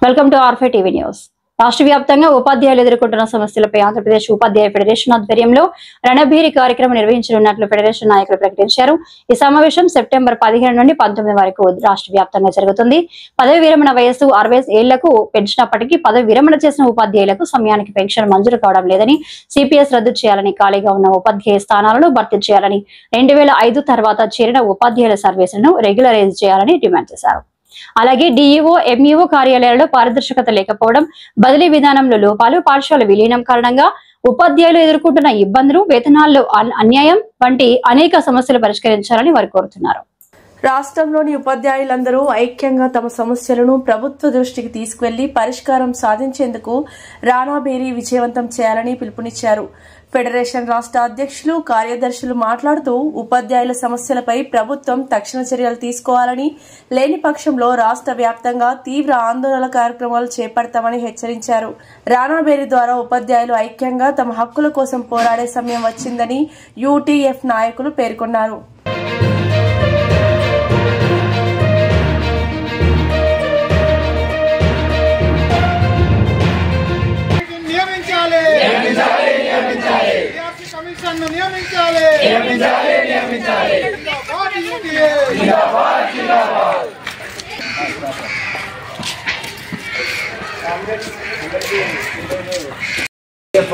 Welcome to R5 TV news. రాష్ట్ర వ్యాప్తంగా ఉపాధ్యాయులు ఎదుర్కొంటున్న సమస్యలపై ఆంధ్రప్రదేశ్ ఉపాధ్యాయ ఫెడరేషన్ ఆధ్వర్యంలో రణభేరి కార్యక్రమం నిర్వహించనున్నట్లు ఫెడరేషన్ నాయకులు ప్రకటించారు. ఈ సమావేశం సెప్టెంబర్ 15 నుండి 19 వరకు రాష్ట్ర వ్యాప్తంగా జరుగుతుంది. పదవి విరమణ వయస్సు 60 ఏళ్లకు పెంచినప్పటికీ పదవి విరమణ చేసిన ఉపాధ్యాయులకు సమయానికి పెన్షన్ మంజూరు కావడం లేదని, సిపిఎస్ రద్దు చేయాలని, ఖాళీగా ఉన్న ఉపాధ్యాయ స్థానాలను భర్తీ చేయాలని, 2005 తర్వాత చేరిన ఉపాధ్యాయుల సర్వీసులను రెగ్యులరైజ్ చేయాలని డిమాండ్ చేశారు. అలాగే డిఈఓ, ఎంఈఓ కార్యాలయాల్లో పారదర్శకత లేకపోవడం, బదిలీ విధానంలో లోపాలు, పాఠశాల విలీనం కారణంగా ఉపాధ్యాయులు ఎదుర్కొంటున్న ఇబ్బందులు, వేతనాల్లో అన్యాయం వంటి అనేక సమస్యలు పరిష్కరించాలని వారు కోరుతున్నారు. రాష్ట్రంలోని ఉపాధ్యాయులందరూ ఐక్యంగా తమ సమస్యలను ప్రభుత్వ దృష్టికి తీసుకువెళ్లి పరిష్కారం సాధించేందుకు రాణాబేరి విజయవంతం చేయాలని పిలుపునిచ్చారు. ఫెడరేషన్ రాష్ట్ర అధ్యక్షులు, కార్యదర్శులు మాట్లాడుతూ ఉపాధ్యాయుల సమస్యలపై ప్రభుత్వం తక్షణ చర్యలు తీసుకోవాలని, లేని పక్షంలో రాష్ట్ర వ్యాప్తంగా తీవ్ర ఆందోళన కార్యక్రమాలు చేపడతామని హెచ్చరించారు. రాణాబేరి ద్వారా ఉపాధ్యాయులు ఐక్యంగా తమ హక్కుల కోసం పోరాడే సమయం వచ్చిందని యూటీఎఫ్ నాయకులు పేర్కొన్నారు.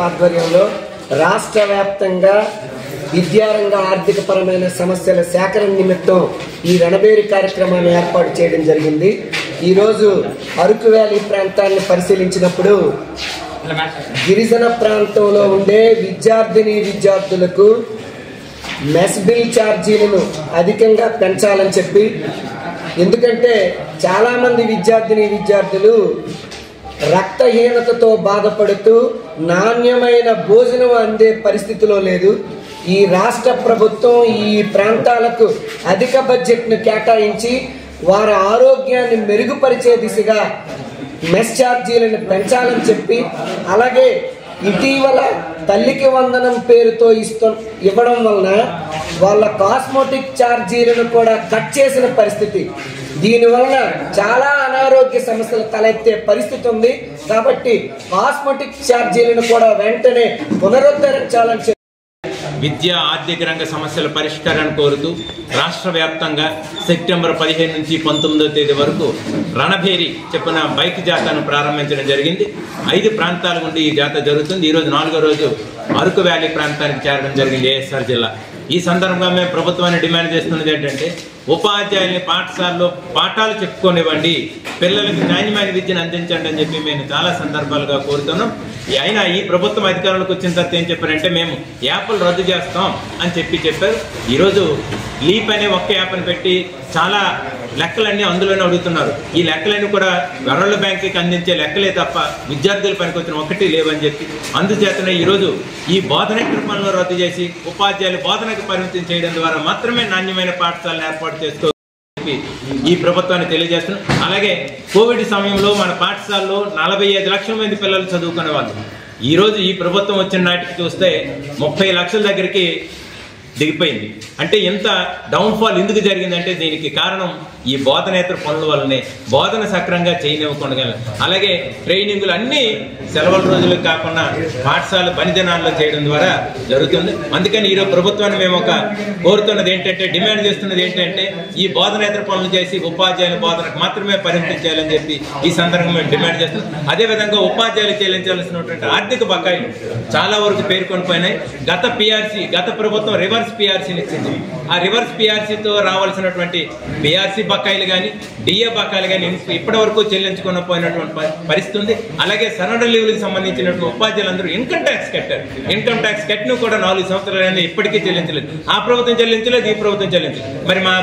ఆధ్వర్యంలో రాష్ట్ర వ్యాప్తంగా విద్యారంగ ఆర్థిక పరమైన సమస్యల సేకరణ నిమిత్తం ఈ రణబేరి కార్యక్రమాన్ని ఏర్పాటు చేయడం జరిగింది. ఈరోజు అరకు వ్యాలీ ప్రాంతాన్ని పరిశీలించినప్పుడు గిరిజన ప్రాంతంలో ఉండే విద్యార్థులకు మెస్ బిల్ ఛార్జీలను అధికంగా పెంచాలని చెప్పి, ఎందుకంటే చాలామంది విద్యార్థులు రక్తహీనతతో బాధపడుతూ నాణ్యమైన భోజనం అందే పరిస్థితిలో లేదు. ఈ రాష్ట్ర ప్రభుత్వం ఈ ప్రాంతాలకు అధిక బడ్జెట్ను కేటాయించి వారి ఆరోగ్యాన్ని మెరుగుపరిచే దిశగా మెస్ ఛార్జీలను పెంచాలని చెప్పి, అలాగే ఇటీవల తల్లికి వందనం పేరుతో ఇవ్వడం వలన వాళ్ళ కాస్మెటిక్ ఛార్జీలను కూడా కట్ చేసిన పరిస్థితి. దీనివలన చాలా అనారోగ్య సమస్యలు తలెత్తే పరిస్థితి ఉంది. కాబట్టి కాస్మెటిక్ ఛార్జీలను కూడా వెంటనే పునరుద్ధరించాలని చెప్పి విద్యా ఆర్థిక రంగ సమస్యల పరిష్కారాన్ని కోరుతూ రాష్ట్ర వ్యాప్తంగా సెప్టెంబర్ 15 నుంచి 19వ తేదీ వరకు రణభేరి చెప్పిన బైక్ జాతను ప్రారంభించడం జరిగింది. 5 ప్రాంతాల నుండి ఈ జాత జరుగుతుంది. ఈరోజు 4వ రోజు అరకు వ్యాలీ ప్రాంతానికి చేరడం జరిగింది, ఏఎస్ఆర్ జిల్లా. ఈ సందర్భంగా మేము ప్రభుత్వాన్ని డిమాండ్ చేస్తున్నది ఏంటంటే, ఉపాధ్యాయుల్ని పాఠశాలలో పాఠాలు చెప్పుకోనివ్వండి, పిల్లలకి నాణ్యమైన విద్యను అందించండి అని చెప్పి మేము చాలా సందర్భాలుగా కోరుతున్నాం. అయినా ఈ ప్రభుత్వం అధికారంలోకి వచ్చిన తర్వాత ఏం చెప్పారంటే, మేము యాప్లు రద్దు చేస్తాం అని చెప్పారు. ఈరోజు లీప్ అనే ఒక్క యాప్ని పెట్టి చాలా లెక్కలన్నీ అందులోనే అడుగుతున్నారు. ఈ లెక్కలన్నీ కూడా వరల్డ్ బ్యాంక్కి అందించే లెక్కలే తప్ప విద్యార్థుల పనికి వచ్చిన ఒకటి లేవని చెప్పి, అందుచేతనే ఈరోజు ఈ బోధనేతర పనులను రద్దు చేసి ఉపాధ్యాయులు బోధనకు పరిమితం చేయడం ద్వారా మాత్రమే నాణ్యమైన పాఠశాలను ఏర్పాటు చేసుకో ఈ ప్రభుత్వాన్ని తెలియజేస్తున్నాం. అలాగే కోవిడ్ సమయంలో మన పాఠశాలలో 45 లక్షల మంది పిల్లలు చదువుకునే వాళ్ళు. ఈరోజు ఈ ప్రభుత్వం వచ్చిన నాటికి చూస్తే 30 లక్షల దగ్గరికి దిగిపోయింది. అంటే ఎంత డౌన్ఫాల్ ఎందుకు జరిగిందంటే దీనికి కారణం ఈ బోధనేతర పనుల వల్లనే, బోధన సక్రమంగా చేయనివ్వకుండా, అలాగే ట్రైనింగులు అన్నీ సెలవుల రోజులకు కాకుండా పాఠశాల పనిదినాల్లో చేయడం ద్వారా జరుగుతుంది. అందుకని ఈరోజు ప్రభుత్వాన్ని మేము కోరుతున్నది ఏంటంటే, డిమాండ్ చేస్తున్నది ఏంటంటే, ఈ బోధనేతర పనులు చేసి ఉపాధ్యాయుల బోధనకు మాత్రమే పరిమితం చేయాలని చెప్పి ఈ సందర్భంగా మేము డిమాండ్ చేస్తున్నాం. అదేవిధంగా ఉపాధ్యాయులు చెల్లించాల్సినటువంటి ఆర్థిక బకాయిలు చాలా వరకు పేర్కొని పోయినాయి. గత ప్రభుత్వం రివర్స్ పిఆర్సీని ఇచ్చింది. ఆ రివర్స్ పిఆర్సీతో రావాల్సినటువంటి పిఆర్సీ బకాయిలు కానీ, డిఏ బకాయిలు కానీ ఇప్పటి వరకు చెల్లించుకున్న పోయినటువంటి పరిస్థితి ఉంది. అలాగే సరెండర్ లీవ్లకు సంబంధించినటువంటి ఉపాధ్యాయులందరూ ఇన్కమ్ ట్యాక్స్ కట్టారు. ఇన్కమ్ ట్యాక్స్ కట్టిన కూడా 4 సంవత్సరాలు ఇప్పటికీ చెల్లించలేదు. ఆ ప్రభుత్వం చెల్లించలేదు, ఈ ప్రభుత్వం చెల్లించలేదు. మరి మా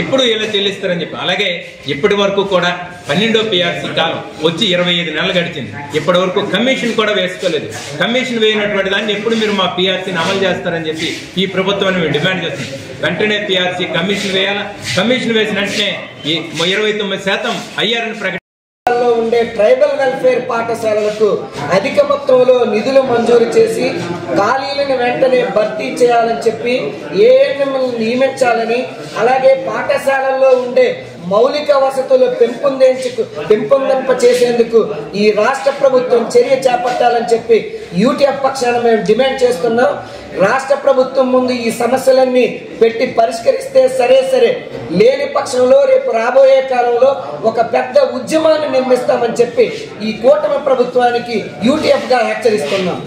ఎప్పుడు ఇలా చెల్లిస్తారని చెప్పి, అలాగే ఇప్పటి వరకు కూడా 12వ పిఆర్సీ కాలం వచ్చి 25 నెలలు గడిచింది. ఇప్పటి వరకు కమిషన్ కూడా వేసుకోలేదు. కమిషన్ వేయనటువంటి దాన్ని ఎప్పుడు మీరు మా పిఆర్సీని అమలు చేస్తారని చెప్పి ఈ ప్రభుత్వాన్ని మేము డిమాండ్ చేస్తున్నాం. వెంటనే పిఆర్సీ కమిషన్ వేయాలా. కమిషన్ వేసిన వెంటనే 29% అయ్యారని ప్రకటన ఉండే ట్రైబల్ వెల్ఫేర్ పాఠశాలలకు అధిక మొత్తంలో నిధులు మంజూరు చేసి ఖాళీలను వెంటనే భర్తీ చేయాలని చెప్పి ఏఎన్ఎంలను నియమించాలని, అలాగే పాఠశాలల్లో ఉండే మౌలిక వసతులు పెంపొందింప చేసేందుకు ఈ రాష్ట్ర ప్రభుత్వం చర్య చేపట్టాలని చెప్పి యూటీఎఫ్ పక్షాన మేము డిమాండ్ చేస్తున్నాం. రాష్ట్ర ప్రభుత్వం ముందు ఈ సమస్యలన్నీ పెట్టి పరిష్కరిస్తే సరే, లేని పక్షంలో రేపు రాబోయే కాలంలో ఒక పెద్ద ఉద్యమాన్ని నిర్మిస్తామని చెప్పి ఈ కూటమి ప్రభుత్వానికి యూటీఎఫ్ గా హెచ్చరిస్తున్నాం.